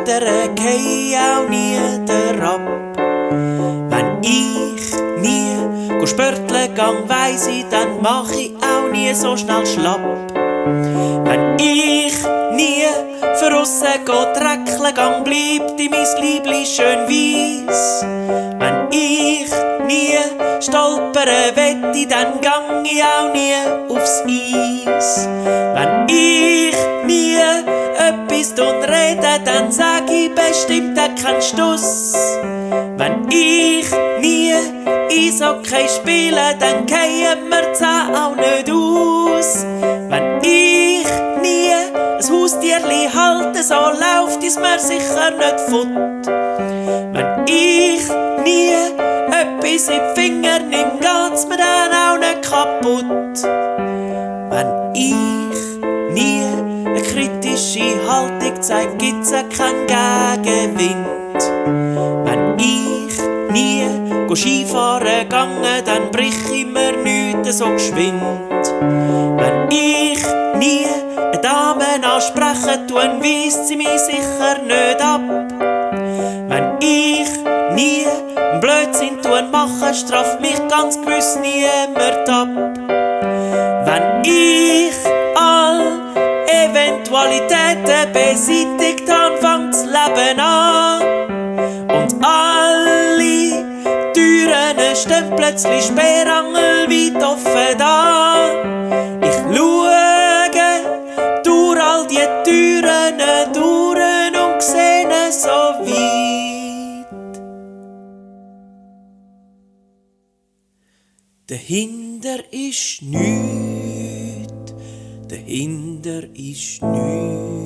anderen geh auch nie derab. Wenn ich nie spörtle gang weiss ich, dann mach ich auch nie so schnell schlapp. Wenn ich nie verrusse go dreckle gang, bleibt in mis Liebli schön weiss. Wenn ich nie stolpere wette, dann gang ich auch nie aufs Eis. Wenn ich nie etwas rede, dann sag ich bestimmt keinen Stuss. Wenn ich nie Eishockey spiele, dann gehen mir die Zähne auch nicht aus. Wenn ich nie ein Haustierli halte, so läuft es mir sicher nicht fort. Wenn ich nie etwas in die Finger nimm, geht's mir dann auch nicht kaputt. Wenn ich nie eine kritische Haltung zeig, gibt's keinen Gegenwind. Wenn ich nie Skifahren gange, dann brich ich mir nichts so geschwind. Wenn ich nie eine Dame ansprechen tun, weisst sie mich sicher nicht ab. Wenn ich nie einen Blödsinn mache, straft mich ganz gewiss niemand ab. Wenn ich all Eventualitäten beseitigt habe, fängt das Leben an. Und alle Türen stehen plötzlich sperrangelweit offen da. Ich schaue durch all die Türen durch und sehe so weit. Dahinter ist nichts, dahinter ist nichts.